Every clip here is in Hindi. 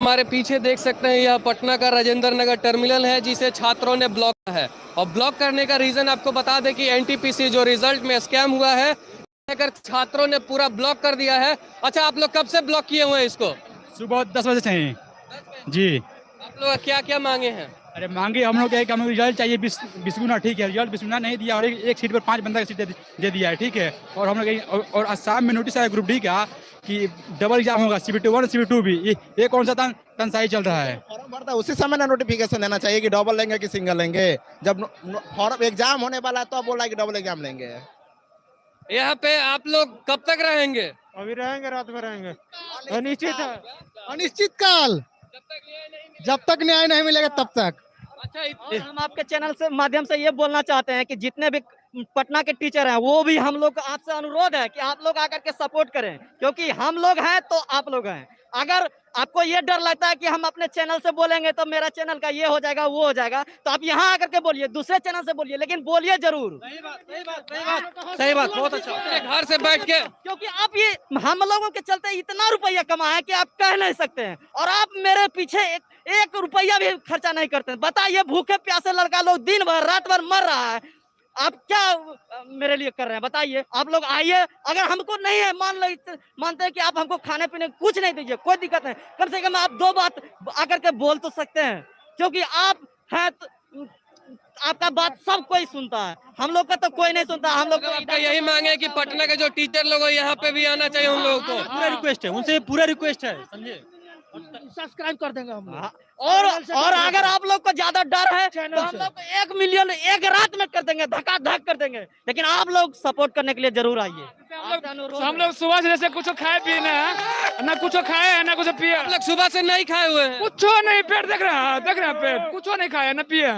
हमारे पीछे देख सकते हैं यह पटना का राजेंद्र नगर टर्मिनल है जिसे छात्रों ने ब्लॉक किया है। और ब्लॉक करने का रीजन आपको बता दें कि एनटीपीसी जो रिजल्ट में स्कैम हुआ है लेकर छात्रों ने पूरा ब्लॉक कर दिया है। अच्छा, आप लोग कब से ब्लॉक किए हुए हैं इसको? सुबह 10 बजे चाहिए जी। आप लोग क्या क्या मांगे हैं? अरे मांगे हम लोग कि हमें रिजल्ट चाहिए 20 गुना, ठीक है। रिजल्ट 20 गुना नहीं दिया और एक सीट पर 5 बंदा की सीट दे दिया है, ठीक है। और हम लोग और असम में नोटिस आया ग्रुप डी का कि डबल एग्जाम होगा, CBT 1 CBT 2 भी। ये कौन सा तनसाई चल रहा है? फॉर्म भरता है उसी समय ना नोटिफिकेशन देना चाहिए कि डबल लेंगे कि सिंगल लेंगे। जब फॉर्म एग्जाम होने वाला है तो बोला कि डबल एग्जाम लेंगे। यहाँ पे आप लोग कब तक रहेंगे? अभी रहेंगे, रात में रहेंगे। अनिश्चित है, अनिश्चित काल, जब तक न्याय नहीं मिलेगा तब तक। अच्छा, और हम आपके चैनल से माध्यम से ये बोलना चाहते हैं कि जितने भी पटना के टीचर हैं वो भी हम लोग आपसे अनुरोध है कि आप लोग आकर के सपोर्ट करें, क्योंकि हम लोग हैं तो आप लोग हैं। अगर आपको ये डर लगता है कि हम अपने चैनल से बोलेंगे तो मेरा चैनल का ये हो जाएगा वो हो जाएगा, तो आप यहाँ आकर के बोलिए, दूसरे चैनल से बोलिए, लेकिन बोलिए जरूर। सही बात, बहुत अच्छा। घर से बैठ के, क्योंकि आप ये हम लोगों के चलते इतना रुपया कमा है कि आप कह नहीं सकते हैं, और आप मेरे पीछे एक रुपया भी खर्चा नहीं करते हैं। बताइए, भूखे प्यासे लड़का लोग दिन भर रात भर मर रहा है, आप क्या मेरे लिए कर रहे हैं? बताइए। आप लोग आइए, अगर हमको नहीं है मानते हैं कि आप हमको खाने पीने कुछ नहीं दीजिए, कोई दिक्कत नहीं, कम से कम आप 2 बात आकर के बोल तो सकते हैं, क्योंकि आप हैं तो आपका बात सब कोई सुनता है, हम लोग का तो कोई नहीं सुनता। हम लोग आपका यही मांग है कि पटना के जो टीचर लोग हैं यहाँ पे भी आना चाहिए उन लोगों को। पूरा रिक्वेस्ट है उनसे, पूरा रिक्वेस्ट है, समझे। सब्सक्राइब कर देंगे हम लोग। और अगर आप लोग को ज्यादा डर है तो हम लोग 1 मिलियन एक रात में कर देंगे, धक कर देंगे, लेकिन आप लोग सपोर्ट करने के लिए जरूर आइए। हम लोग सुबह से जैसे कुछ खाए पिए ना कुछ खाए है ना कुछ पिए। आप लोग सुबह से नहीं खाए हुए हैं? कुछ नहीं, पेट देख रहा है पेट, कुछ नहीं खाया ना पिए,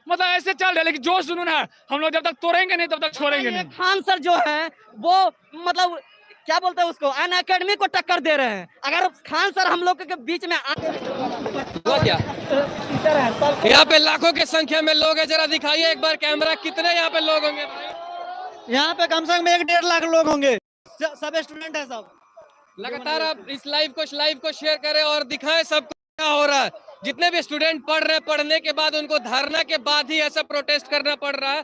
मतलब ऐसे चल रहा है। लेकिन जो सुनू ना, हम लोग जब तक तोड़ेंगे नहीं तब तक छोड़ेंगे नहीं। खान सर जो है वो मतलब क्या बोलते हैं उसको, अन अकेडमी को टक्कर दे रहे हैं। अगर खान सर हम लोग के बीच में क्या यहाँ पे लाखों की संख्या में लोग हैं, जरा दिखाइए एक बार कैमरा, कितने यहाँ पे लोग होंगे भाई? यहाँ पे कम से कम 1-1.5 लाख लोग होंगे, सब स्टूडेंट है सब। लगातार आप इस लाइव को शेयर करें और दिखाएं सबको क्या हो रहा है। जितने भी स्टूडेंट पढ़ रहे हैं, पढ़ने के बाद उनको धरना के बाद ही ऐसा प्रोटेस्ट करना पड़ रहा है।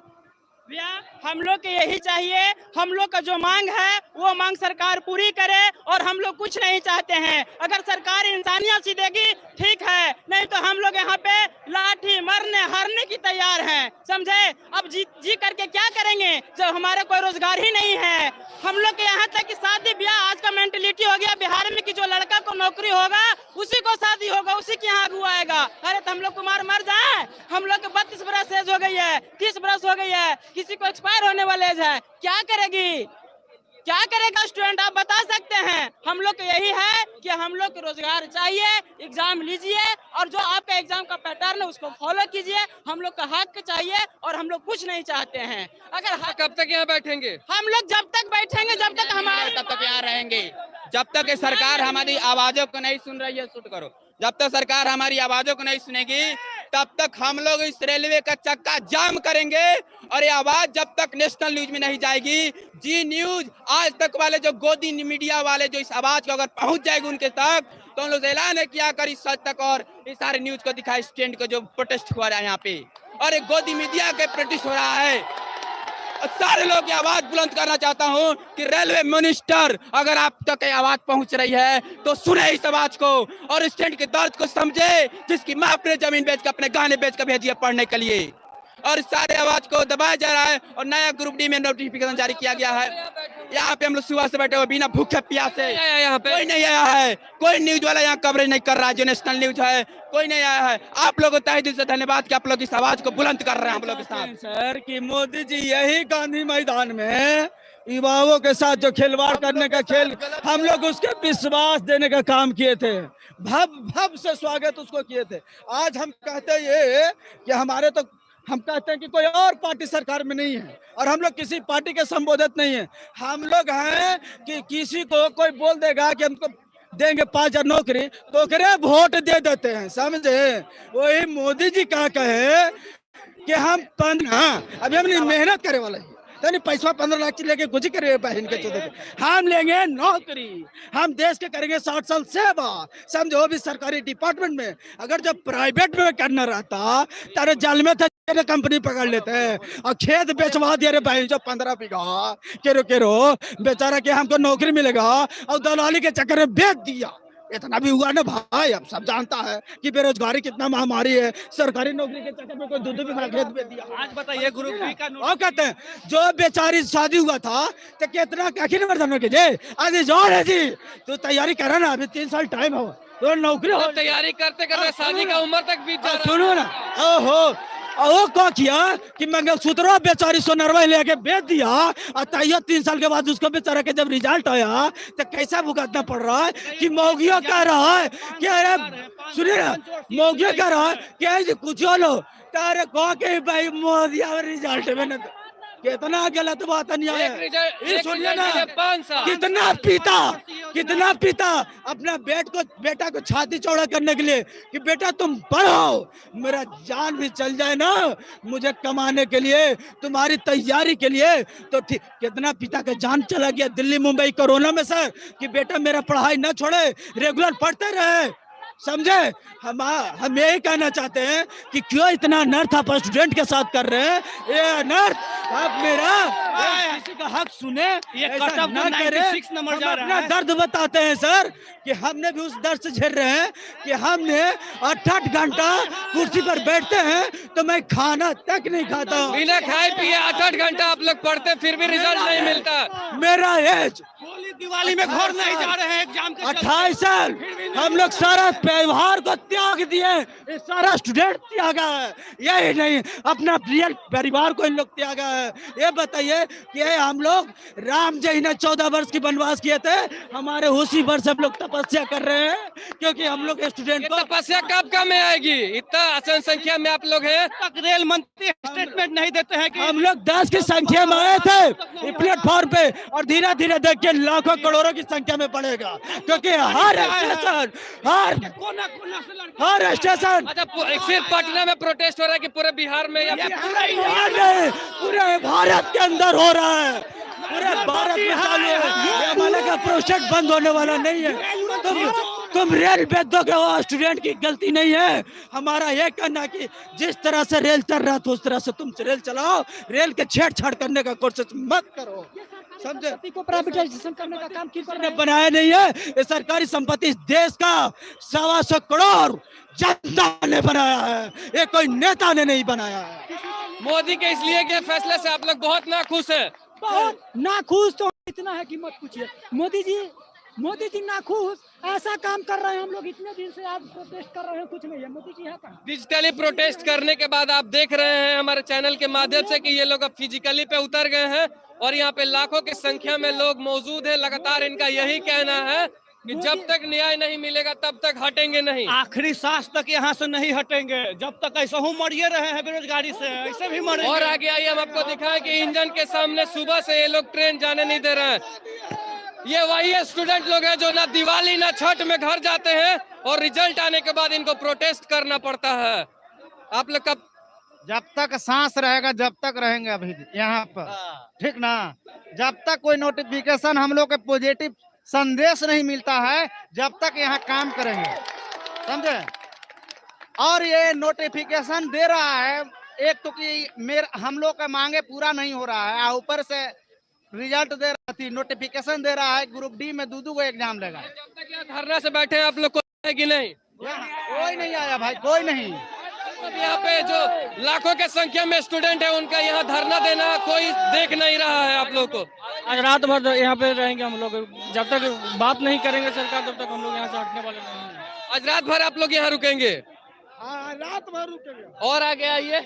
भैया हम लोग के यही चाहिए, हम लोग का जो मांग है वो मांग सरकार पूरी करे, और हम लोग कुछ नहीं चाहते हैं। अगर सरकार इंसानियत सी देगी ठीक है, नहीं तो हम लोग यहाँ पे लाठी मरने हारने की तैयार हैं, समझे। अब जी करके क्या करेंगे जब हमारे कोई रोजगार ही नहीं है। हम लोग के यहाँ तक कि शादी ब्याह आज का मेंटेलिटी हो गया बिहार में कि जो लड़का को नौकरी होगा उसी को शादी होगा, उसी के यहाँ आगू आएगा। अरे तो हम लोग कुमार मर जाए, हम लोग के 32 बरस एज हो गई है, 30 बरस हो गई है, किसी को एक्सपायर होने वाले एज है, क्या करेगा स्टूडेंट, आप बता सकते हैं। हम लोग को यही है कि हम लोग को रोजगार चाहिए, एग्जाम लीजिए और जो आपका एग्जाम का पैटर्न है उसको फॉलो कीजिए। हम लोग का हक चाहिए और हम लोग कुछ नहीं चाहते हैं। अगर कब तक यहाँ बैठेंगे? हम लोग जब तक बैठेंगे, जब तक हमारे तब तक यहाँ रहेंगे, जब तक सरकार हमारी आवाजों को नहीं सुन रही है। शूट करो। जब तक सरकार हमारी आवाजों को नहीं सुनेगी तब तक हम लोग इस रेलवे का चक्का जाम करेंगे, और ये आवाज जब तक नेशनल न्यूज में नहीं जाएगी, जी न्यूज आज तक वाले जो गोदी मीडिया वाले जो इस आवाज को अगर पहुंच जाएगी उनके तक, तो हम लोग ऐलान है किया कर इस सच तक और इस सारे न्यूज को दिखाए स्टैंड को जो प्रोटेस्ट हुआ है यहाँ पे, और एक गोदी मीडिया के प्रोटेस्ट हो रहा है। सारे लोग की आवाज बुलंद करना चाहता हूं कि रेलवे मिनिस्टर अगर आप तक आवाज पहुंच रही है तो सुने इस आवाज को और स्टूडेंट के दर्द को समझे, जिसकी मां अपने जमीन बेच कर अपने गहने बेच कर भेजी है पढ़ने के लिए, और इस सारे आवाज को दबाया जा रहा है। और नया ग्रुप डी में नोटिफिकेशन जारी किया गया है। यहाँ पे हम लोग सुबह से बैठे हुए बिना भूखे प्यासे, यहाँ पे कोई नहीं आया है, कोई न्यूज वाला यहाँ कवरेज नहीं कर रहा है, जो नेशनल न्यूज है कोई नहीं आया है। आप लोगों को तहे दिल से धन्यवाद कि आप लोग इस आवाज को बुलंद कर रहे हैं हम लोग के साथ। सर कि मोदी जी यही गांधी मैदान में युवाओं के साथ जो खिलवाड़ करने का खेल, हम लोग उसके विश्वास देने का काम किए थे, भव से स्वागत उसको किए थे। आज हम कहते ये कि हम कहते हैं कि कोई और पार्टी सरकार में नहीं है और हम लोग किसी पार्टी के संबोधित नहीं है। हम लोग हैं कि किसी को कोई बोल देगा कि हमको देंगे 5,000 नौकरी तो करे वोट दे देते हैं, समझे। वही मोदी जी कहा कहे कि हम अभी हम मेहनत करे वाला है, तो नहीं पैसा 15 लाख लेके कुछ करे बहन के चौधरी हम लेंगे नौकरी, हम देश के करेंगे 60 साल सेवा, समझो भी सरकारी डिपार्टमेंट में। अगर जब प्राइवेट में करना रहता तारे जाल में था कंपनी पकड़ लेते हैं और खेत बेचवा दिया रे भाई जो 15 बीघा केरो बेचारा के हमको नौकरी मिलेगा और दलाली के चक्कर में बेच दिया। इतना भी हुआ ना भाई, अब सब जानता है कि बेरोजगारी कितना महामारी है। सरकारी नौकरी के चक्कर में कोई 2-2 बीघा खेत बेच दिया। आज बताइए ग्रुप बी का और कहते हैं जो बेचारी शादी हुआ था तो कितना क्या मर्दानों के जे आज जोर है जी तो तैयारी करा ना, अभी 3 साल टाइम हो तो नौकरी हो। तैयारी करते करते शादी का उम्र तक बीत जा रहा है। सुनो ना, ओहो वो क्या किया कि मंगलसूत्र बेचारी सोनरवा लेके बेच दिया और तैयो 3 साल के बाद उसको बेचारा के जब रिजल्ट आया तो कैसा भुगतना पड़ रहा है कि मौगिया कह रहा है कि अरे सुनिए ना, मौगिया कह रहा है कि कुछ लो तारे कह के भाई मोदी रिजल्ट में कितना गलत बात नहीं है। सुनिए ना, कितना पिता अपना बेटा को छाती चौड़ा करने के लिए कि बेटा तुम पढ़ो, मेरा जान भी चल जाए ना मुझे कमाने के लिए, तुम्हारी तैयारी के लिए, तो ठीक। कितना पिता का जान चला गया दिल्ली मुंबई कोरोना में सर कि बेटा मेरा पढ़ाई न छोड़े, रेगुलर पढ़ते रहे, समझे। हम यही कहना चाहते हैं कि क्यों इतना अनर्थ आप स्टूडेंट के साथ कर रहे हैं। ये अनर्थ आप मेरा किसी का हक सुने, ये कटअप न करे। हम अपना दर्द बताते हैं सर कि हमने भी उस दर्द से झेल रहे हैं कि हमने 8-8 घंटा कुर्सी पर बैठते हैं तो मैं खाना तक नहीं खाता हूँ। बिना खाए पिए 8-8 घंटा आप लोग पढ़ते फिर भी रिजल्ट नहीं मिलता। मेरा एज दिवाली में घर नहीं जा रहे हैं एग्जाम के 28 साल हम लोग सारा व्यवहार को त्याग दिए, सारा स्टूडेंट त्यागा है। यही नहीं अपना रियल परिवार को इन लोग त्यागा है। ये बताइए कि हम लोग राम जी ने 14 वर्ष की वनवास किए थे, हमारे उसी वर्ष हम लोग तपस्या कर रहे हैं क्योंकि हम लोग स्टूडेंट को तपस्या कब में आएगी? इतना आसान संख्या में आप लोग हैं, रेल मंत्री स्टेटमेंट नहीं देते हैं कि हम लोग 10 की संख्या में आए थे प्लेटफॉर्म पे और धीरे धीरे देख के लाखों करोड़ों की संख्या में पड़ेगा क्योंकि हर स्टेशन अच्छा सिर्फ पटना में प्रोटेस्ट हो रहा है कि पूरे बिहार में या पूरे भारत के अंदर हो रहा है, पूरे भारत में चालू है। हमारे का प्रोजेक्ट बंद होने वाला नहीं है। तुम रेल बेचोगे वो स्टूडेंट की गलती नहीं है। हमारा ये कहना कि जिस तरह से रेल चल रहा था उस तरह से तुम रेल चलाओ, रेल के छेड़छाड़ करने का कोशिश मत करो, समझे। को प्राइवेटाइजेशन करने का काम किस ने बनाया नहीं है, ये सरकारी संपत्ति देश का 125 करोड़ जनता ने बनाया है, ये कोई नेता ने नहीं बनाया है। मोदी के इसलिए के फैसले से आप लोग बहुत नाखुश हैं। बहुत नाखुश तो इतना है कि मत पूछिए। मोदी जी नाखुश ऐसा काम कर रहे हैं, हम लोग इतने दिन से आप प्रोटेस्ट कर रहे हैं, कुछ नहीं है। मोदी जी है कहाँ? डिजिटली प्रोटेस्ट करने के बाद आप देख रहे हैं हमारे चैनल के माध्यम से कि ये लोग अब फिजिकली पे उतर गए हैं और यहाँ पे लाखों की संख्या में लोग मौजूद हैं। लगातार इनका यही कहना है कि जब तक न्याय नहीं मिलेगा तब तक हटेंगे नहीं, आखिरी सांस तक यहाँ से नहीं हटेंगे जब तक ऐसा हूँ मरिए रहे हैं बेरोजगारी से, ऐसे भी मरेंगे। और आगे आइए हम आपको दिखाएं कि इंजन के सामने सुबह से ये लोग ट्रेन जाने नहीं दे रहे हैं। ये वही स्टूडेंट लोग हैं जो ना दिवाली ना छठ में घर जाते हैं और रिजल्ट आने के बाद इनको प्रोटेस्ट करना पड़ता है। आप लोग कब जब तक सांस रहेगा जब तक रहेंगे अभी यहाँ पर, ठीक ना। जब तक कोई नोटिफिकेशन हम लोग के पॉजिटिव संदेश नहीं मिलता है जब तक यहाँ काम करेंगे, समझे। और ये नोटिफिकेशन दे रहा है एक तो कि हम लोग का मांगे पूरा नहीं हो रहा है, ऊपर से रिजल्ट दे रहा थी, नोटिफिकेशन दे रहा है ग्रुप डी में 2-2 को एग्जाम लेगा। जब तक यहाँ धरना से बैठे हैं आप लोग को है कि नहीं? कोई नहीं आया भाई, कोई नहीं। यहाँ पे जो लाखों के संख्या में स्टूडेंट है उनका यहाँ धरना देना कोई देख नहीं रहा है आप लोग को। आज रात भर यहाँ पे रहेंगे हम लोग, जब तक बात नहीं करेंगे सरकार तब तक हम लोग यहाँ से हटने वाले नहीं हैं। आज रात भर आप लोग यहाँ रुकेंगे? रात भर रुकेंगे। और आगे आइए,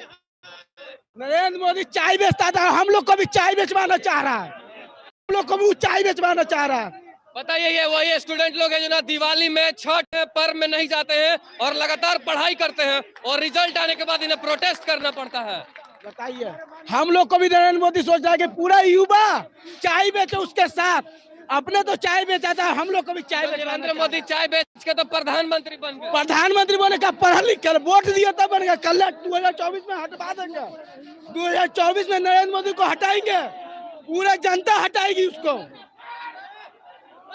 नरेंद्र मोदी चाय बेचता था, हम लोग को भी चाय बेचवाना चाह रहा है, हम लोग को भी चाय बेचवाना चाह रहा है। बताइए ये वही स्टूडेंट लोग हैं जो ना दिवाली में छठ पर्व में नहीं जाते हैं और लगातार पढ़ाई करते हैं और रिजल्ट आने के बाद इन्हें प्रोटेस्ट करना पड़ता है। बताइए हम लोग को भी नरेंद्र मोदी सोच रहा है कि पूरा युवा चाय बेचे उसके साथ, अपने तो चाय बेचा था, हम लोग को भी चाय बेचा। नरेंद्र मोदी चाय बेच के तो प्रधानमंत्री बन गए। प्रधानमंत्री बने का पढ़ा लिख कर वोट दिया तब बन गया। कल 2024 में हटवा देंगे, 2024 में नरेंद्र मोदी को हटाएंगे। पूरा जनता हटाएगी उसको।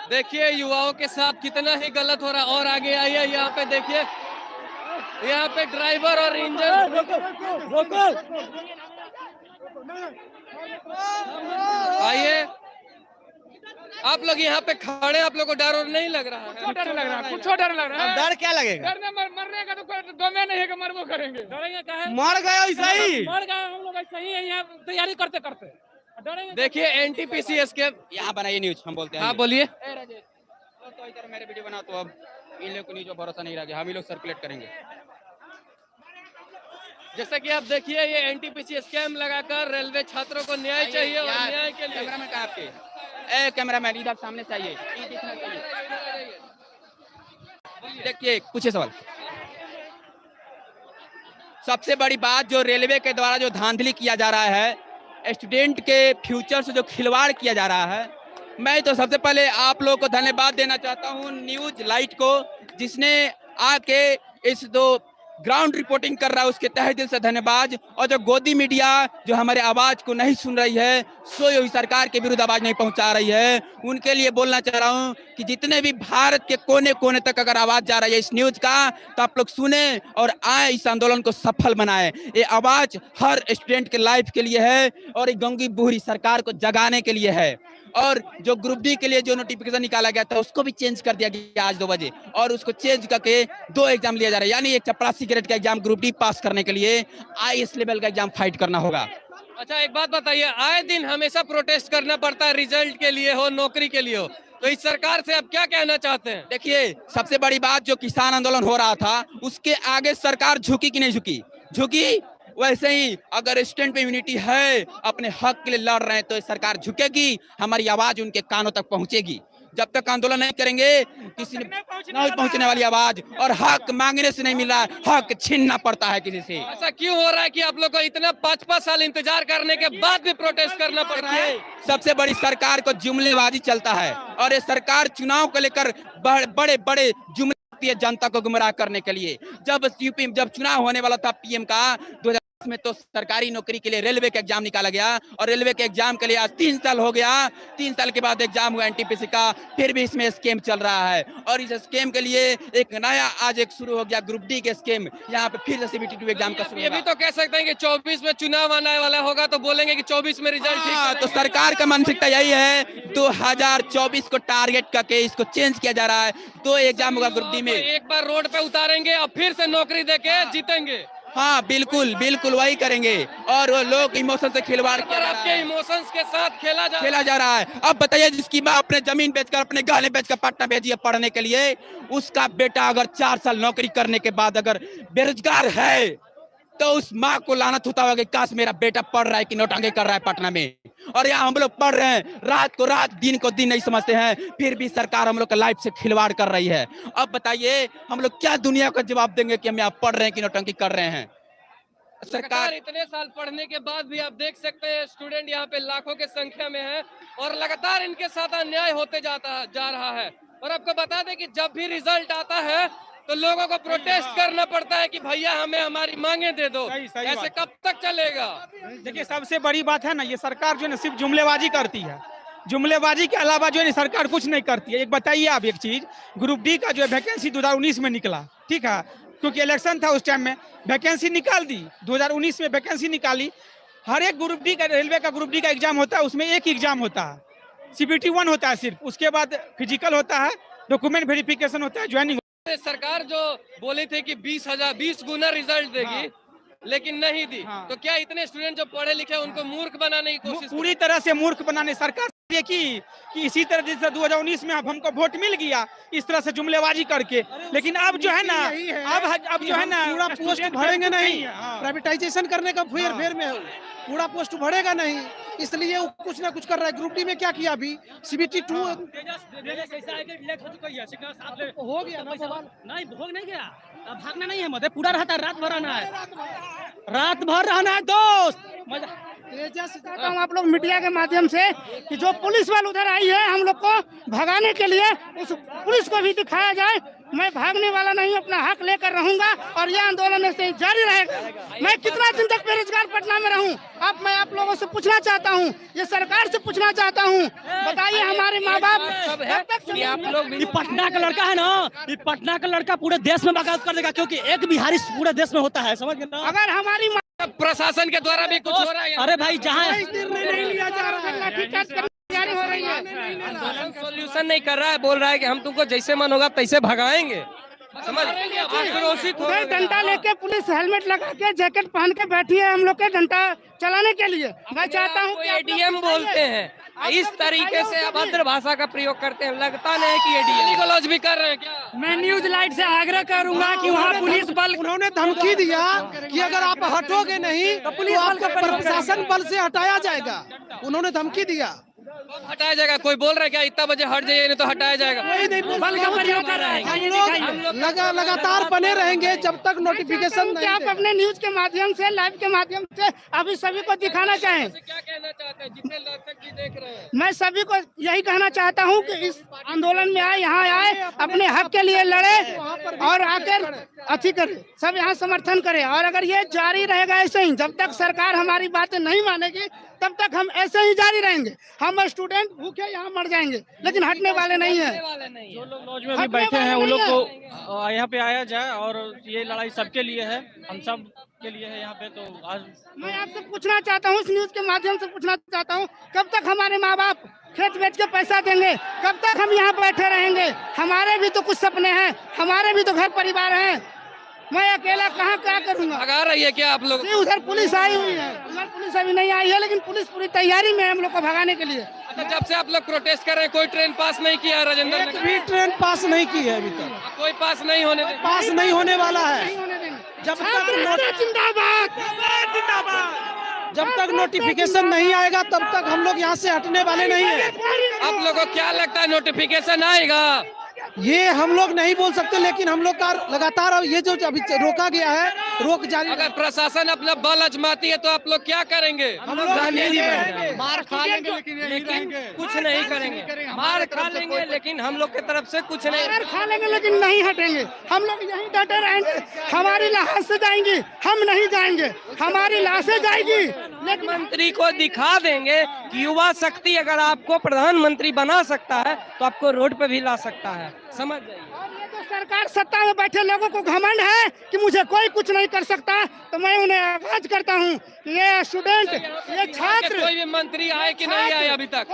देखिए युवाओं के साथ कितना ही गलत हो रहा है। और आगे आइए, यहाँ पे देखिए, यहाँ पे ड्राइवर और इंजन, आइए आप लोग यहाँ पे खड़े, आप लोग को डर और नहीं लग रहा है? कुछ डर लग रहा है, कुछ डर लग रहा है। डर क्या लगेगा? डरने मरने का तो कोई दमे नहीं है कि मरबो करेंगे। डरेंगे क्या है? मर गए ऐसा ही। मर गए हम लोग ऐसा ही है, यहाँ तैयारी करते करते डरेंगे। देखिए एनटीपीसी के यहाँ बनाइए न्यूज, हम बोलते हैं। हाँ बोलिए। तो इधर मेरे वीडियो बना, तो अब इन लोग को न्यूज पर भरोसा नहीं रह गया, हम ही लोग सर्कुलेट करेंगे। जैसा कि आप देखिए, ये एनटीपीसी स्कैम लगाकर रेलवे छात्रों को न्याय चाहिए और न्याय के लिए कैमरामैन कहाँ आपके? कैमरामैन इधर सामने से आइए, ये दिखना चाहिए। देखिए पूछे सवाल। सबसे बड़ी बात जो रेलवे के द्वारा जो धांधली किया जा रहा है, स्टूडेंट के फ्यूचर से जो खिलवाड़ किया जा रहा है, मैं तो सबसे पहले आप लोगों को धन्यवाद देना चाहता हूं न्यूज लाइट को, जिसने आके इस दो ग्राउंड रिपोर्टिंग कर रहा है, उसके तहे दिल से धन्यवाद। और जो गोदी मीडिया जो हमारे आवाज को नहीं सुन रही है, सोई हुई सरकार के विरुद्ध आवाज नहीं पहुंचा रही है, उनके लिए बोलना चाह रहा हूं कि जितने भी भारत के कोने कोने तक अगर आवाज जा रही है इस न्यूज का, तो आप लोग सुने और आए, इस आंदोलन को सफल बनाए। ये आवाज हर स्टूडेंट के लाइफ के लिए है और गंगी बूढ़ी सरकार को जगाने के लिए है। और जो ग्रुप डी के लिए जो नोटिफिकेशन निकाला गया था उसको भी चेंज कर दिया गया आज 2 बजे, और उसको चेंज करके 2 एग्जाम लिया जा रहा है, यानी एक चपरासी ग्रेड का एग्जाम ग्रुप डी पास करने के लिए IAS लेवल का एग्जाम फाइट करना होगा। अच्छा एक बात बताइए, आए दिन हमेशा प्रोटेस्ट करना पड़ता है, रिजल्ट के लिए हो, नौकरी के लिए हो, तो इस सरकार से आप क्या कहना चाहते हैं? देखिए सबसे बड़ी बात, जो किसान आंदोलन हो रहा था उसके आगे सरकार झुकी कि नहीं झुकी? झुकी। वैसे ही अगर स्टूडेंट पे इम्यूनिटी है, अपने हक के लिए लड़ रहे हैं, तो सरकार झुकेगी, हमारी आवाज उनके कानों तक पहुंचेगी। जब तक आंदोलन नहीं करेंगे किसी नहीं पहुंचने वाली आवाज, और हक मांगने से नहीं मिल रहा, हक छीनना पड़ता है किसी से। ऐसा क्यों हो रहा है कि आप लोग को इतना 5-5 साल इंतजार करने के बाद भी प्रोटेस्ट करना पड़ता है? सबसे बड़ी सरकार को जुमलेबाजी चलता है, और ये सरकार चुनाव को लेकर बड़े बड़े जुमले है जनता को गुमराह करने के लिए। जब यूपी जब चुनाव होने वाला था PM का 2010 में, तो सरकारी नौकरी के लिए रेलवे का एग्जाम निकाला गया, और रेलवे के एग्जाम के लिए आज 3 साल हो गया। 3 साल के बाद एग्जाम हुआ NTPC का, फिर भी इसमें स्कैम चल रहा है। और इस स्कैम के लिए एक नया आज एक शुरू हो गया ग्रुप डी के स्कैम, यहाँ पे फिर CBT 2 एग्जाम का शुरू। ये भी तो कह सकते हैं कि 24 में चुनाव आने वाला होगा, तो बोलेंगे कि 24 में रिजल्ट ठीक। तो सरकार का मानसिकता यही है, 2024 को टारगेट करके इसको चेंज किया जा रहा है। 2 एग्जाम होगा ग्रुप डी में, एक बार रोड पे उतारेंगे और फिर से नौकरी देके जीतेंगे। हाँ बिल्कुल बिल्कुल वही करेंगे। और वो लोग इमोशन से खिलवाड़ कर आपके इमोशंस के साथ खेला जा रहा है। अब बताइए, जिसकी माँ अपने जमीन बेचकर, अपने गहने बेचकर पटना भेजी है पढ़ने के लिए, उसका बेटा अगर 4 साल नौकरी करने के बाद अगर बेरोजगार है, तो उस माँ को लानत होता होगा कि काश मेरा बेटा पढ़ रहा है कि नौटंकी कर रहा है पटना में। और यहाँ हम लोग पढ़ रहे हैं, रात को रात, दिन को दिन नहीं समझते हैं, फिर भी सरकार हम लोग का लाइफ से खिलवाड़ कर रही है। अब बताइए हम लोग क्या दुनिया को जवाब देंगे कि हम यहाँ पढ़ रहे हैं कि नौटंकी कर रहे हैं? सरकार इतने साल पढ़ने के बाद भी आप देख सकते हैं स्टूडेंट यहाँ पे लाखों के संख्या में है, और लगातार इनके साथ अन्याय होते जा रहा है। और आपको बता दें कि जब भी रिजल्ट आता है तो लोगों को प्रोटेस्ट करना पड़ता है कि भैया हमें हमारी मांगे दे दो। ऐसे कब तक चलेगा? देखिए सबसे बड़ी बात है ना, ये सरकार जो है ना सिर्फ जुमलेबाजी करती है। जुमलेबाजी के अलावा जो है सरकार कुछ नहीं करती है। एक बताइए आप एक चीज, ग्रुप डी का जो है वैकेंसी 2019 में निकला, ठीक है, क्योंकि इलेक्शन था उस टाइम में, वैकेंसी निकाल दी 2019 में, वैकेंसी निकाली। हर एक ग्रुप डी का, रेलवे का ग्रुप डी का एग्जाम होता है, उसमें एक ही एग्जाम होता है, CBT 1 होता है सिर्फ, उसके बाद फिजिकल होता है, डॉक्यूमेंट वेरिफिकेशन होता है, ज्वाइनिंग। सरकार जो बोली थी कि 20 गुना रिजल्ट देगी, लेकिन नहीं दी। तो क्या इतने स्टूडेंट जो पढ़े लिखे उनको मूर्ख बनाने की कोशिश? पूरी तरह से मूर्ख बनाने सरकार देखी कि इसी तरह जैसे 2019 में अब हमको वोट मिल गया, इस तरह से जुमलेबाजी करके। लेकिन अब जो है ना, अब जो है ना, पूरा पोस्ट भरेंगे नहीं, प्राइवेटाइजेशन करने का फेर में पूरा पोस्ट भरेगा नहीं, इसलिए कुछ ना कुछ कर रहा है। ग्रुप डी में क्या किया अभी, CBT 2 हो गया ना सवाल, नहीं भोग नहीं गया, भागना नहीं है, मतलब पूरा रहता है, रात भर रहना है, रात भर रहना है दोस्त। ये जैसे चाहता हूँ आप लोग मीडिया के माध्यम से कि जो पुलिस वाले उधर आई है हम लोग को भगाने के लिए, उस पुलिस को भी दिखाया जाए। मैं भागने वाला नहीं, अपना हक लेकर रहूंगा और यह आंदोलन ऐसे जारी रहेगा। मैं कितना दिन तक बेरोजगार पटना में रहूं? अब मैं आप लोगों से पूछना चाहता हूं, ये सरकार से पूछना चाहता हूं, बताइए हमारे माँ बाप आप लोग ये पटना का लड़का है ना, ये पटना का लड़का पूरे देश में बगावत कर देगा, क्योंकि एक बिहारी पूरे देश में होता है, समझ गए ना। अगर हमारी प्रशासन के द्वारा भी कुछ हो रहा है। अरे भाई जहाँ नहीं लिया जा रहा है, तैयारी हो रही है, सोल्यूशन नहीं कर रहा है, बोल रहा है कि हम तुमको जैसे मन होगा तैसे भगाएंगे। समझ आक्रोशित हो डंडा लेके पुलिस हेलमेट लगा के जैकेट पहन के बैठी है हम लोग के डंडा चलाने के लिए। मैं चाहता हूँ एडीएम बोलते हैं, इस तरीके से अभद्र भाषा का प्रयोग करते हैं, लगता नहीं कि एडीएम गलौज भी कर रहे हैं क्या? मैं न्यूज लाइट से आग्रह करूंगा कि वहाँ पुलिस बल, उन्होंने धमकी दिया कि अगर आप हटोगे नहीं तो आपको प्रशासन बल से हटाया जाएगा। उन्होंने धमकी दिया। हटाया जाएगा? कोई बोल रहा है क्या इतना बजे हट जाइए नहीं तो हटाया जाएगा? बल का प्रयोग कर रहे हैं। हम लोग लगातार बने रहेंगे जब तक नोटिफिकेशन नहीं। आप अपने न्यूज के माध्यम से, लाइव के माध्यम से अभी सभी को दिखाना चाहें। क्या कहना चाहते हैं जितने दर्शक जी देख रहे हैं? मैं सभी को यही कहना चाहता हूं कि इस आंदोलन में आए, यहाँ आए, अपने हक के लिए लड़े और आकर अच्छी करे, सब यहाँ समर्थन करें। और अगर ये जारी रहेगा ऐसे ही, जब तक सरकार हमारी बातें नहीं मानेगी तब तक हम ऐसे ही जारी रहेंगे। हम स्टूडेंट भूखे यहाँ मर जाएंगे, लेकिन हटने वाले नहीं है। जो लोग लॉज में भी बैठे हैं उन लोग को यहाँ पे आया जाए, और ये लड़ाई सबके लिए है, हम सब के लिए है यहाँ पे। तो आज मैं आपसे पूछना चाहता हूँ, इस न्यूज के माध्यम से पूछना चाहता हूँ, कब तक हमारे माँ बाप खेत बेच के पैसा देंगे? कब तक हम यहाँ बैठे रहेंगे? हमारे भी तो कुछ सपने हैं, हमारे भी तो घर परिवार हैं। मैं अकेला कहाँ क्या करूँगा? भगा रही है क्या आप लोग? उधर पुलिस आई हुई है, उधर पुलिस अभी नहीं आई है, लेकिन पुलिस पूरी तैयारी में है हम लोग को भगाने के लिए। अच्छा, जब से आप लोग प्रोटेस्ट कर रहे हैं कोई ट्रेन पास नहीं किया राजेंद्र एक भी ट्रेन पास नहीं की है अभी तक। कोई पास नहीं होने पास नहीं होने वाला है। जब जब तक नोटिफिकेशन नहीं आएगा तब तक हम लोग यहाँ से हटने वाले नहीं है। आप लोगों को क्या लगता है नोटिफिकेशन आएगा? ये हम लोग नहीं बोल सकते, लेकिन हम लोग का लगातार ये जो अभी रोका गया है, रोक जारी। अगर प्रशासन अपना बल आजमाती है तो आप लोग क्या करेंगे? हम लोग मार खा लेंगे लेकिन कुछ नहीं करेंगे। मार खा लेंगे लेकिन हम लोग की तरफ से कुछ नहीं। मार खा लेंगे लेकिन नहीं हटेंगे। हम लोग यहीं डटे रहेंगे। हमारी लाश से जाएंगी, हम नहीं जाएंगे। हमारी लाशें जाएगी। लेकिन मंत्री को दिखा देंगे कि युवा शक्ति अगर आपको प्रधानमंत्री बना सकता है तो आपको रोड पे भी ला सकता है। समझ जाइए। तो सरकार सत्ता में बैठे लोगों को घमंड है कि मुझे कोई कुछ नहीं कर सकता, तो मैं उन्हें आगाज करता हूँ कि ये स्टूडेंट, ये छात्र, कोई भी मंत्री आए कि नहीं आए अभी तक?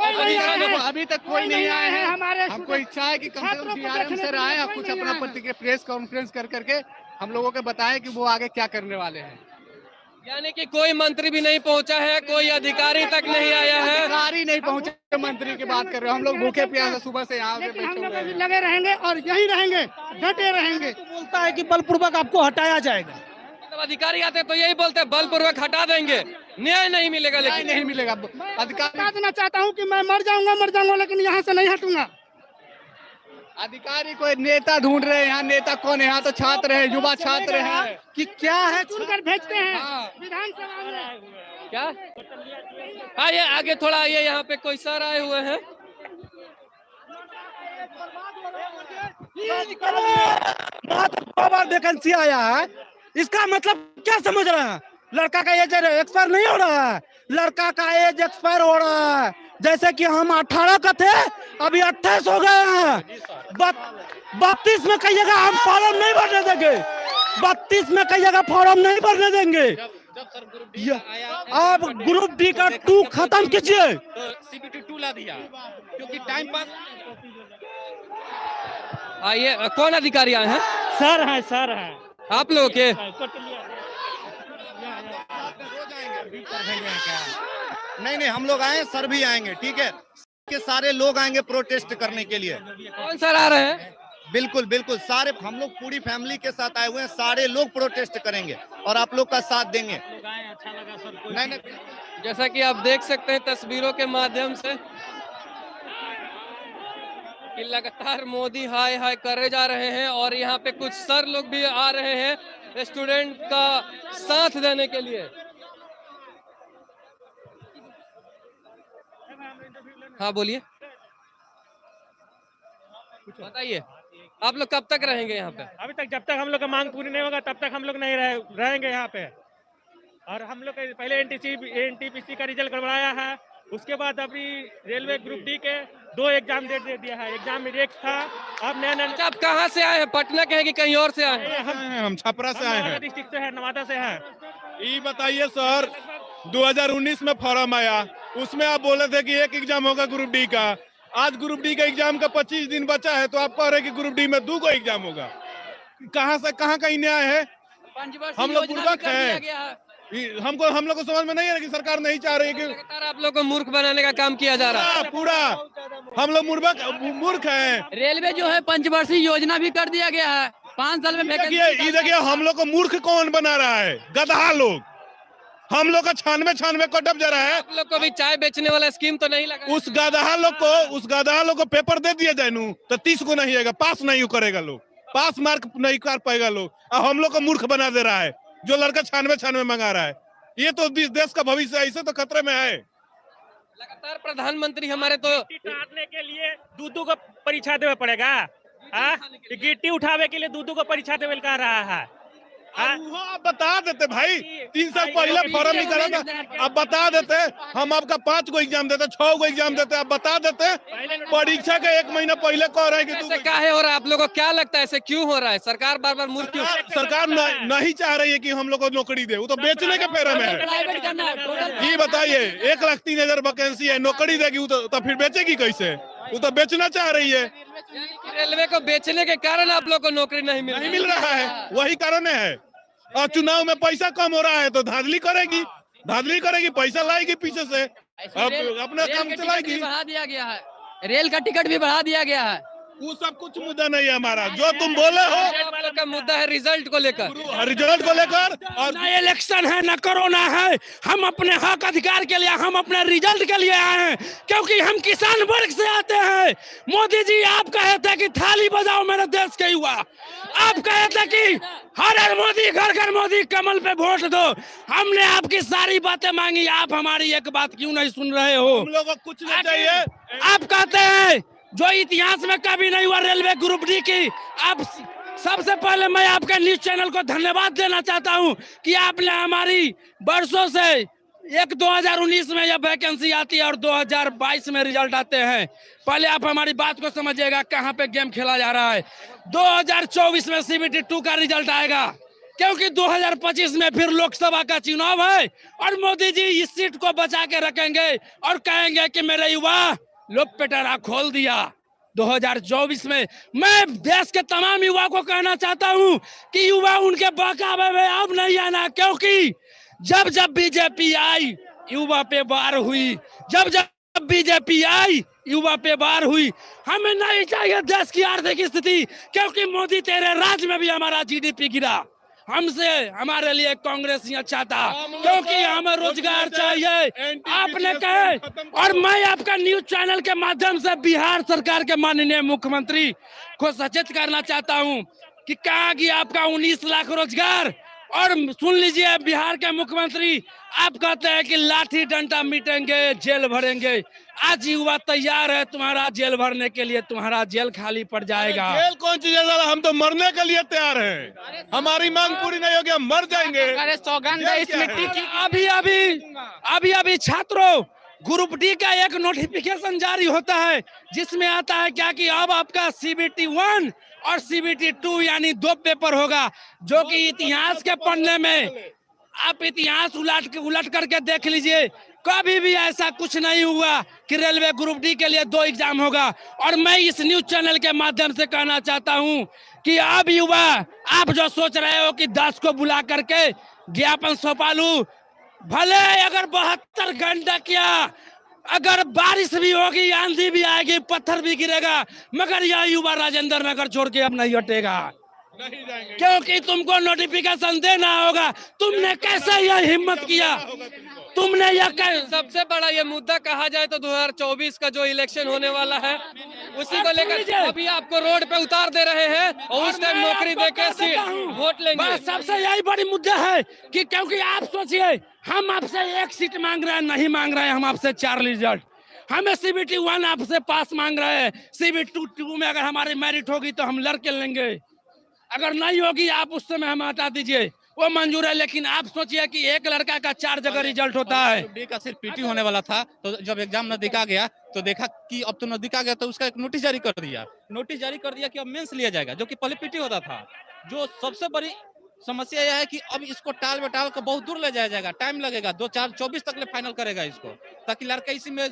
अभी तक कोई नहीं आए हैं। हमारे हमको इच्छा है कि कम से कम डीआरएम सर आए और कुछ अपना प्रतिक्रिया प्रेस कॉन्फ्रेंस कर करके हम लोगों को बताएं कि वो आगे क्या करने वाले हैं। यानी कि कोई मंत्री भी नहीं पहुंचा है, कोई अधिकारी तक नहीं आया है। अधिकारी नहीं पहुंचे, मंत्री की बात कर रहे हो। हम लोग भूखे प्यासे सुबह से यहाँ पे बैठे हुए हैं। लगे रहेंगे और यही रहेंगे, डटे रहेंगे। बोलता है कि बलपूर्वक आपको हटाया जाएगा। जब अधिकारी आते तो यही बोलते हैं बलपूर्वक हटा देंगे, न्याय नहीं मिलेगा। लेकिन नहीं मिलेगा। अधिकारी बता देना चाहता हूँ कि मैं मर जाऊंगा लेकिन यहाँ से नहीं हटूंगा। अधिकारी कोई नेता ढूंढ रहे हैं। यहाँ नेता कौन है? यहाँ तो छात्र है, युवा छात्र है कि क्या है, चुनकर भेजते हैं विधानसभा में। क्या आइए आगे थोड़ा आइए, यहाँ पे कोई सर आए हुए हैं। वैकेंसी आया है, इसका मतलब क्या समझ रहे हैं? लड़का का एज एक्सपायर नहीं हो रहा है, लड़का का एज एक्सपायर हो रहा है। जैसे कि हम 18 का थे, अभी 28 हो गए हैं। 32 में कहिएगा हम फॉर्म नहीं भरने देंगे। 32 में कहिएगा फॉर्म नहीं भरने देंगे। अब ग्रुप डी का 2 खत्म कीजिए। CBT 2 ला दिया क्योंकि टाइम पास। आइए, कौन अधिकारी आए हैं? सर है आप लोग के? नहीं, हम लोग आए, सर भी आएंगे, ठीक है। के सारे लोग आएंगे प्रोटेस्ट करने के लिए। कौन सर आ रहे हैं? बिल्कुल बिल्कुल, सारे हम लोग पूरी फैमिली के साथ आए हुए हैं। सारे लोग प्रोटेस्ट करेंगे और आप लोग का साथ देंगे। नहीं, जैसा कि आप देख सकते हैं तस्वीरों के माध्यम से कि लगातार मोदी हाय हाय करे जा रहे हैं और यहाँ पे कुछ सर लोग भी आ रहे हैं स्टूडेंट का साथ देने के लिए। हाँ बोलिए, बताइए आप लोग कब तक रहेंगे यहाँ पे? अभी तक जब तक हम लोग का मांग पूरी नहीं होगा तब तक हम लोग नहीं रहेंगे यहाँ पे। और हम लोग पहले एनटीपीसी का रिजल्ट गड़बड़ाया है, उसके बाद अभी रेलवे ग्रुप डी के 2 एग्जाम दे दिया है। एग्जाम में एक था, अब नया आप कहाँ से आए हैं? पटना के हैं कि कहीं और से आए हैं? हम छपरा से आए हैं, डिस्ट्रिक्ट से है, नवादा से है। ये बताइए सर, 2019 में फॉर्म आया, उसमें आप बोले थे कि एक एग्जाम होगा ग्रुप डी का। आज ग्रुप डी का एग्जाम का 25 दिन बचा है, तो आप कह रहे हैं कि ग्रुप डी में 2 एग्जाम होगा। कहाँ से कहाँ का न्याय है? हम लोग बुर्बक हैं। हम लोग को समझ में नहीं है कि सरकार नहीं चाह रही है कि आप लोग को मूर्ख बनाने का काम किया जा रहा है। पूरा हम लोग मूर्ख हैं। रेलवे जो है पंचवर्षीय योजना भी कर दिया गया है, 5 साल में देखिए हम लोग को मूर्ख कौन बना रहा है? गधा लोग। हम लोग का 96 कटअप जा रहा है। आप लोग को भी चाय बेचने वाला स्कीम तो नहीं लगा? उस गधा लोग को पेपर दे दिया जाए नू तो 30 को नहीं आएगा, पास नहीं करेगा लोग, पास मार्क नहीं कर पाएगा लोग। अब हम लोग को मूर्ख बना दे रहा है जो लड़का 96 मंगा रहा है। ये तो देश का भविष्य ऐसे तो खतरे में है। लगातार प्रधानमंत्री हमारे तो उठाने के लिए 2 को परीक्षा देवे पड़ेगा। गिट्टी उठावे के लिए 2 को परीक्षा देवे कह रहा है। आप बता देते भाई, 3 साल पहले फॉर्म निकाला था, अब बता देते। हम आपका 5 को एग्जाम देते, 6 को एग्जाम देते, आप बता देते। परीक्षा का 1 महीना पहले कह रहे हैं कि क्या है हो रहा है? आप लोगों को क्या लगता है ऐसे क्यों हो रहा है? सरकार बार बार मूर्ख क्यों? सरकार नहीं चाह रही है कि हम लोग को नौकरी दे, वो तो बेचने के फेरे में है। ये बताइए, 1,03,000 वैकेंसी है, नौकरी देगी तो फिर बेचेगी कैसे? वो तो बेचना चाह रही है। रेलवे को बेचने के कारण आप लोग को नौकरी नहीं मिल रहा है, वही कारण है। और चुनाव में पैसा कम हो रहा है तो धांधली करेगी, पैसा लाएगी पीछे से, अपना काम चलाएगी। बढ़ा दिया गया है, रेल का टिकट भी बढ़ा दिया गया है। वो सब कुछ मुद्दा नहीं है हमारा, जो तुम बोले हो आप लोग का मुद्दा है रिजल्ट को लेकर। और ना इलेक्शन है ना कोरोना है, हम अपने हक अधिकार के लिए, हम अपने रिजल्ट के लिए आए हैं, क्योंकि हम किसान वर्ग से आते हैं। मोदी जी आप कहे थे कि थाली बजाओ मेरे देश के युवा, आप कहे थे कि हर मोदी घर घर मोदी, कमल पे वोट दो। हमने आपकी सारी बातें मांगी, आप हमारी एक बात क्यों नहीं सुन रहे हो? हम लोगों को कुछ नहीं चाहिए। आप कहते हैं जो इतिहास में कभी नहीं हुआ रेलवे ग्रुप डी की। आप सबसे पहले मैं आपके न्यूज चैनल को धन्यवाद देना चाहता हूं कि आपने हमारी वर्षों से 2019 में यह वैकेंसी आती है और 2022 में रिजल्ट आते हैं। पहले आप हमारी बात को समझिएगा, कहां पे गेम खेला जा रहा है। 2024 में CBT 2 का रिजल्ट आएगा, क्योंकि 2025 में फिर लोकसभा का चुनाव है और मोदी जी इस सीट को बचा के रखेंगे और कहेंगे कि मेरे युवा लोग पिटारा खोल दिया। 2024 में मैं देश के तमाम युवा को कहना चाहता हूं कि युवा उनके बहकावे में अब नहीं आना, क्योंकि जब बीजेपी आई युवा पे वार हुई, जब बीजेपी आई युवा पे वार हुई। हमें नहीं चाहिए देश की आर्थिक स्थिति, क्योंकि मोदी तेरे राज में भी हमारा GDP गिरा। हमसे हमारे लिए कांग्रेस ही अच्छा था, क्योंकि हमें रोजगार चाहिए। आपने कहे, और मैं आपका न्यूज चैनल के माध्यम से बिहार सरकार के माननीय मुख्यमंत्री को सचेत करना चाहता हूं कि कहाँ गया आपका 19 लाख रोजगार। और सुन लीजिए, बिहार के मुख्यमंत्री आप कहते हैं कि लाठी डंडा मिटेंगे, जेल भरेंगे। आज युवा तैयार है तुम्हारा जेल भरने के लिए, तुम्हारा जेल खाली पड़ जाएगा। जेल कौन सी जगह? हम तो मरने के लिए तैयार हैं। हमारी मांग पूरी नहीं होगी, हम मर जाएंगे। अरे सौगंध है इस मिट्टी की। अभी छात्रों, ग्रुप डी का एक नोटिफिकेशन जारी होता है, जिसमें आता है क्या कि अब आपका CBT 1 और CBT 2 यानी 2 पेपर होगा, जो कि इतिहास के पढ़ने में आप इतिहास उलट करके देख लीजिए, कभी भी ऐसा कुछ नहीं हुआ कि रेलवे ग्रुप डी के लिए 2 एग्जाम होगा। और मैं इस न्यूज चैनल के माध्यम से कहना चाहता हूं कि अब युवा आप जो सोच रहे हो कि 10 को बुला करके ज्ञापन सौंपा लूं, भले अगर 72 घंटा किया, अगर बारिश भी होगी, आंधी भी आएगी, पत्थर भी गिरेगा, मगर यह युवा राजेंद्र नगर छोड़ के अब नहीं हटेगा, क्योंकि तुमको नोटिफिकेशन देना होगा। तुमने कैसे यह हिम्मत किया? तुमने यह सबसे बड़ा ये मुद्दा कहा जाए तो 2024 का जो इलेक्शन होने वाला है, उसी को लेकर अभी आपको रोड पे उतार दे रहे हैं और उस टाइम नौकरी देके वोट लेंगे। सबसे यही बड़ी मुद्दा है कि क्योंकि आप सोचिए, हम आपसे 1 सीट मांग रहे हैं, नहीं मांग रहे हैं हम आपसे 4 रिजल्ट। हमें CBT 1 आपसे पास मांग रहे हैं, CBT 2 में अगर हमारी मेरिट होगी तो हम लड़के लेंगे, अगर नहीं होगी आप उस समय हमें हटा दीजिए, वो मंजूर है। लेकिन आप सोचिए कि एक लड़का का 4 जगह रिजल्ट होता है। ग्रुप का सिर्फ पीटी होने वाला था, तो जब एग्जाम नजदीका गया तो देखा कि अब तो नजदीका गया, तो उसका एक नोटिस जारी कर दिया कि अब मेंस लिया जाएगा, जो कि पहले पीटी होता था। जो सबसे बड़ी समस्या यह है कि अब इसको टाल बटाल कर बहुत दूर ले जाया जाएगा, टाइम लगेगा, 2024 तक ले फाइनल करेगा इसको, ताकि लड़का इसी में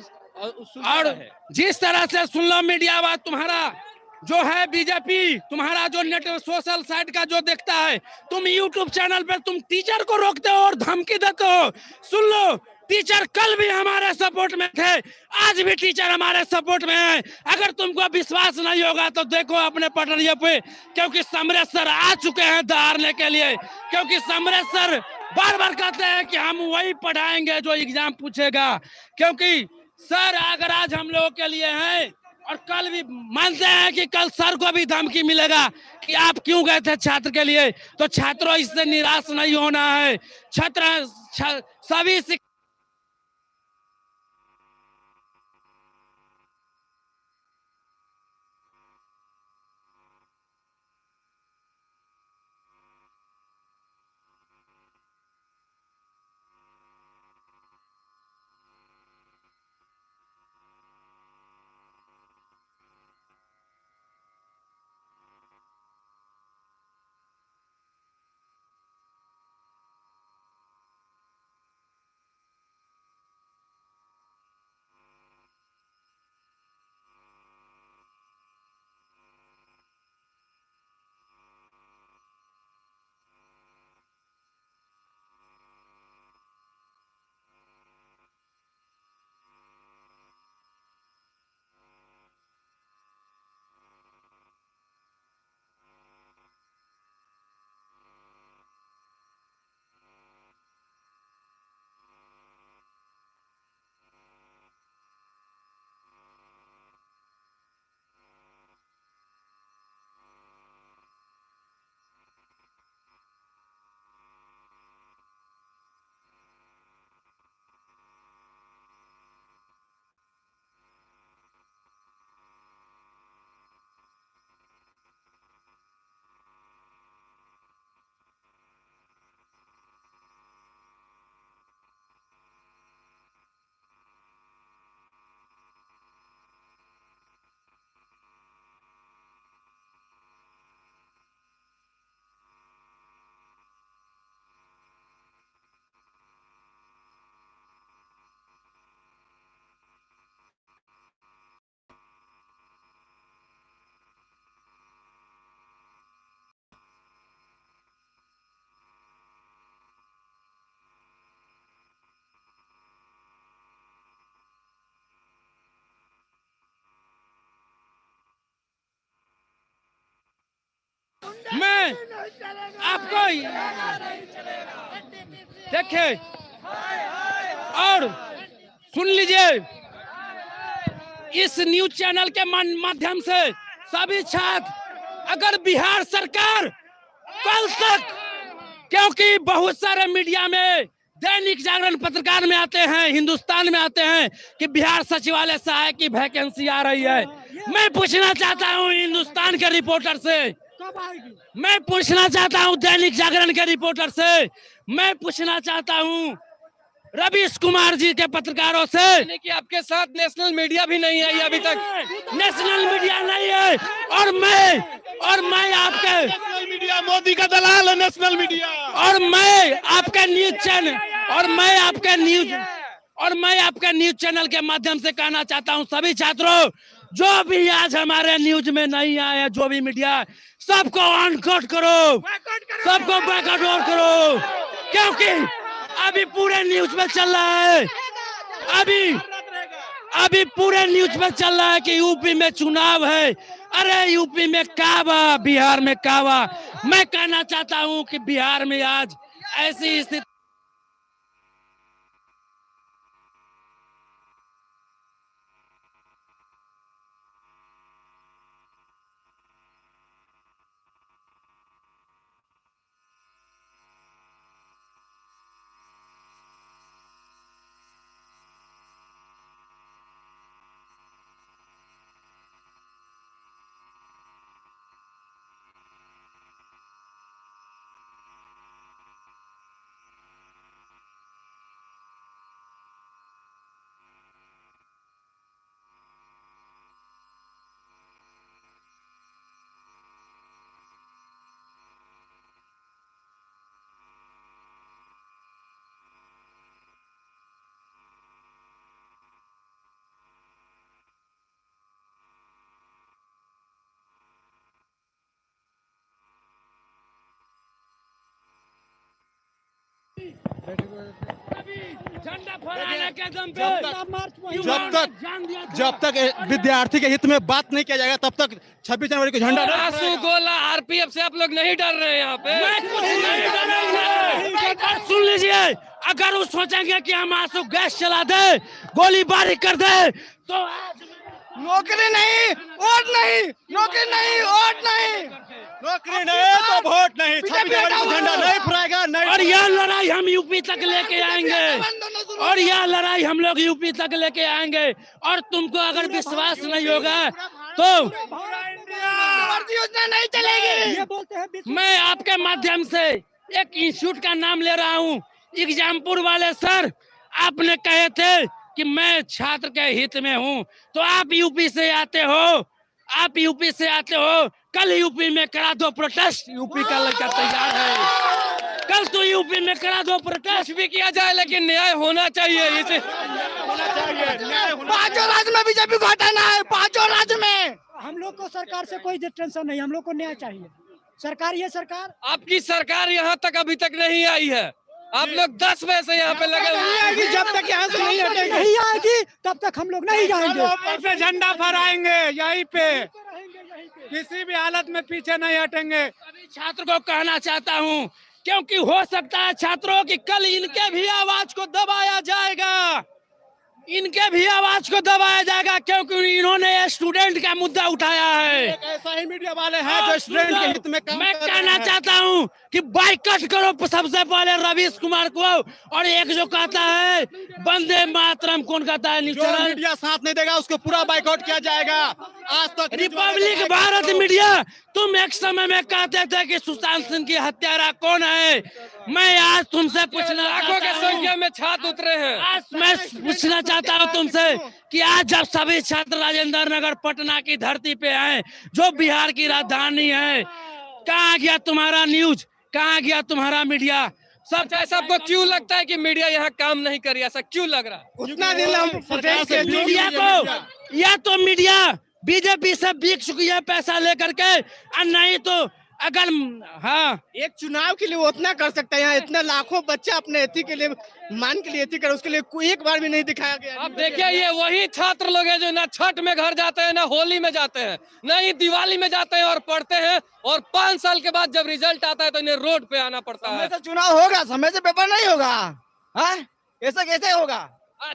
और जिस तरह से सुन लो मीडिया आवाज तुम्हारा जो है, बीजेपी तुम्हारा जो नेट सोशल साइट का जो देखता है, तुम यूट्यूब चैनल पर तुम टीचर को रोकते हो और धमकी देते हो। सुन लो, टीचर कल भी हमारे सपोर्ट में थे, आज भी टीचर हमारे सपोर्ट में है। अगर तुमको विश्वास नहीं होगा तो देखो अपने पटरिया पे, क्योंकि समरेश सर आ चुके हैं धारने के लिए, क्योंकि समरेश सर बार बार कहते हैं कि हम वही पढ़ाएंगे जो एग्जाम पूछेगा। क्योंकि सर अगर आज हम लोगों के लिए हैं और कल भी मानते हैं कि कल सर को भी धमकी मिलेगा कि आप क्यों गए थे छात्र के लिए, तो छात्रों इससे निराश नहीं होना है। सभी मैं आपको देखिए और सुन लीजिए, इस न्यूज चैनल के माध्यम से सभी छात्र, अगर बिहार सरकार कल तक, क्योंकि बहुत सारे मीडिया में, दैनिक जागरण पत्रकार में आते हैं, हिंदुस्तान में आते हैं कि बिहार सचिवालय सहायक की वैकेंसी आ रही है। मैं पूछना चाहता हूं हिंदुस्तान के रिपोर्टर से, मैं पूछना चाहता हूं दैनिक जागरण के रिपोर्टर से, मैं पूछना चाहता हूं रवीश कुमार जी के पत्रकारों से कि आपके साथ नेशनल मीडिया भी नहीं आई अभी तक। नेशनल मीडिया नहीं है, और मैं आपके नेशनल मीडिया मोदी का दलाल है, नेशनल मीडिया। और मैं आपके न्यूज चैनल और मैं आपके न्यूज चैनल के माध्यम से कहना चाहता हूं सभी छात्रों, जो भी आज हमारे न्यूज में नहीं आए, जो भी मीडिया, सबको अनकट करो, सबको बैकआउट करो, क्योंकि अभी पूरे न्यूज में चल रहा है, अभी पूरे न्यूज में चल रहा है कि यूपी में चुनाव है। अरे यूपी में काबा, बिहार में काबा। मैं कहना चाहता हूं कि बिहार में आज ऐसी स्थिति झंडा फहराने के दम पे जब तक विद्यार्थी के हित में बात नहीं किया जाएगा तब तक 26 जनवरी को झंडा आंसू गोला आरपीएफ से आप लोग नहीं डर रहे हैं यहाँ पे। मैं कुछ नहीं डरूंगा। सुन लीजिए, अगर वो सोचेंगे कि हम आंसू गैस चला दे, गोलीबारी कर दे, तो नौकरी नहीं, वोट नहीं, नौकरी नहीं, वोट नहीं, नौकरी नहीं तो वोट नहीं, 26 जनवरी को झंडा नहीं फहराएगा नहीं। और यह लड़ाई हम यूपी तक लेके आएंगे, और यह लड़ाई हम लोग यूपी तक लेके आएंगे। और तुमको अगर विश्वास नहीं होगा तो योजना नहीं चलेगी। मैं आपके माध्यम से एक इंस्टीट्यूट का नाम ले रहा हूँ। एग्जामपुर वाले सर, आपने कहे थे कि मैं छात्र के हित में हूँ, तो आप यूपी से आते हो, आप यूपी से आते हो, कल यूपी में करा दो प्रोटेस्ट। यूपी का लड़का तैयार है, कल तो यूपी में करा दो प्रोटेस्ट। भी किया जाए लेकिन न्याय होना चाहिए। इसे पांचों राज्य में बीजेपी को हटाना है, पांचों राज्य में। हम लोग को सरकार से कोई टेंशन नहीं, हम लोग को न्याय चाहिए। सरकार, ये सरकार, आपकी सरकार यहाँ तक अभी तक नहीं आई है। आप लोग 10 बजे से यहाँ पे लगे हुए हैं। जब तक यहाँ से नहीं हटेंगे, नहीं आएगी तब तक हम लोग नहीं जाएंगे। से झंडा फहराएंगे यहीं पे, किसी भी हालत में पीछे नहीं हटेंगे। सभी छात्र को कहना चाहता हूँ, क्योंकि हो सकता है छात्रों की कल इनके भी आवाज को दबाया जाएगा, इनके भी आवाज को दबाया जाएगा, क्योंकि इन्होंने स्टूडेंट का मुद्दा उठाया है। एक ऐसा ही मीडिया वाले हैं जो स्टूडेंट के हित में काम मैं कर रहे कहना हैं। चाहता हूँ कि बाइकआउट करो सबसे पहले रवीश कुमार को, और एक जो कहता है वंदे मातरम, कौन कहता है? जो मीडिया साथ नहीं देगा उसको पूरा बाइकआउट किया जाएगा। आज तक रिपब्लिक भारत मीडिया, तुम एक समय में कहते थे कि सुशांत सिंह की हत्यारा कौन है। मैं आज तुमसे पूछना, लाखों की संख्या में छात्र उतरे हैं। आज मैं पूछना चाहता हूँ तुमसे कि आज जब सभी छात्र राजेंद्र नगर पटना की धरती पे हैं, जो बिहार की राजधानी है, कहाँ गया तुम्हारा न्यूज, कहाँ गया तुम्हारा मीडिया? सब ऐसा आपको क्यों लगता है कि मीडिया यहाँ काम नहीं कर रही? ऐसा क्यों लग रहा है? उतना दिन हम मीडिया को, या तो मीडिया बीजेपी से बिक चुकी है पैसा लेकर के, और नहीं तो अगर एक चुनाव के लिए वो उतना कर सकता है। यहाँ इतना लाखों बच्चा अपने एथी के लिए, मान के लिए एथी करे, उसके लिए कोई एक बार भी नहीं दिखाया गया। अब देखिए, ये वही छात्र लोग हैं जो ना छठ में घर जाते हैं, ना होली में जाते हैं, ना ही दिवाली में जाते हैं और पढ़ते हैं, और 5 साल के बाद जब रिजल्ट आता है तो इन्हें रोड पे आना पड़ता है। समय से चुनाव होगा, समय से पेपर नहीं होगा। ऐसा कैसे होगा?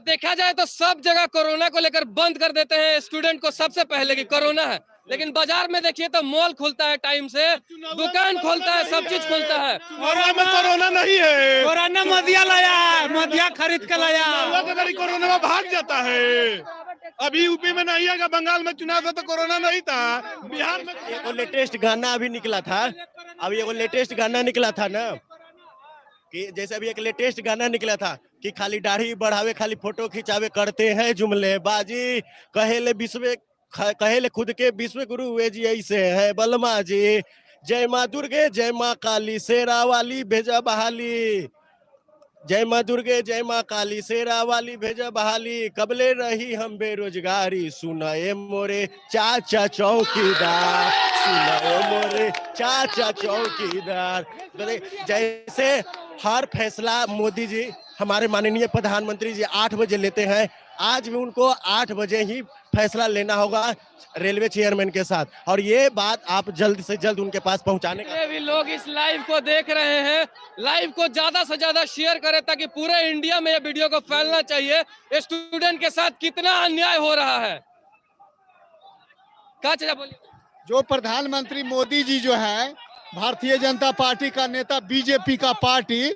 देखा जाए तो सब जगह कोरोना को लेकर बंद कर देते हैं स्टूडेंट को सबसे पहले कि कोरोना है, लेकिन बाजार में देखिए तो मॉल खुलता है टाइम से, दुकान खुलता है, सब चीज खुलता है। कोरोना नहीं है, कोरोना मदिया लाया, मदिया खरीद कर लाया, कोरोना में भाग जाता है। अभी यूपी में नहीं आएगा, बंगाल में चुनाव था तो कोरोना नहीं था, बिहार में। एक लेटेस्ट गाना अभी निकला था, अभी एक लेटेस्ट गाना निकला था ना, कि जैसे अभी एक लेटेस्ट गाना निकला था कि खाली दाढ़ी बढ़ावे, खाली फोटो खिंचावे, करते हैं जुमलेबाजी, कहेले खुद के विश्व गुरु वे जी ऐसे है बलमा जी। जय माँ दुर्गे, जय माँ काली, शेरा वाली भेजा बहाली। जय माँ दुर्गे, जय माँ काली, शेरा वाली भेजा बहाली। कबले रही हम बेरोजगारी, सुनाए मोरे चाचा चौकीदार, सुनाए मोरे चाचा चौकीदार। जैसे हर फैसला मोदी जी, हमारे माननीय प्रधानमंत्री जी 8 बजे लेते हैं, आज भी उनको 8 बजे ही फैसला लेना होगा रेलवे चेयरमैन के साथ, और ये बात आप जल्द से जल्द उनके पास पहुंचाने का। भी लोग इस लाइव को देख रहे हैं, लाइव को ज्यादा से ज्यादा शेयर करें ताकि पूरे इंडिया में ये वीडियो को फैलना चाहिए। स्टूडेंट के साथ कितना अन्याय हो रहा है। क्या चीज बोलिए? जो प्रधानमंत्री मोदी जी जो है, भारतीय जनता पार्टी का नेता, बीजेपी का पार्टी,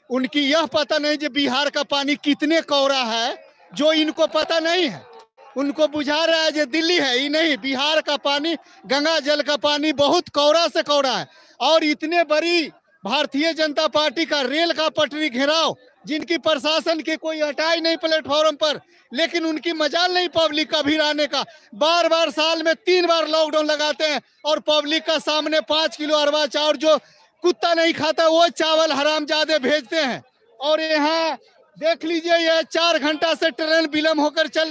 उनकी यह पता नहीं कि बिहार का पानी कितने कौड़ा है, जो इनको पता नहीं है। उनको बुझा रहा है जो दिल्ली है, ही नहीं, बिहार का पानी, गंगा जल का पानी बहुत कौड़ा से कौड़ा है। और इतने बड़ी भारतीय जनता पार्टी का रेल का पटरी घेराव, जिनकी प्रशासन के कोई हटाई नहीं प्लेटफॉर्म पर, लेकिन उनकी मजाल नहीं पब्लिक का भीड़ आने का। बार बार साल में 3 बार लॉकडाउन लगाते हैं, और पब्लिक का सामने 5 किलो अरवा चावल, जो कुत्ता नहीं खाता वो चावल हरामजादे भेजते हैं। और यहाँ देख लीजिए, यह 4 घंटा से ट्रेन विलम्ब होकर चल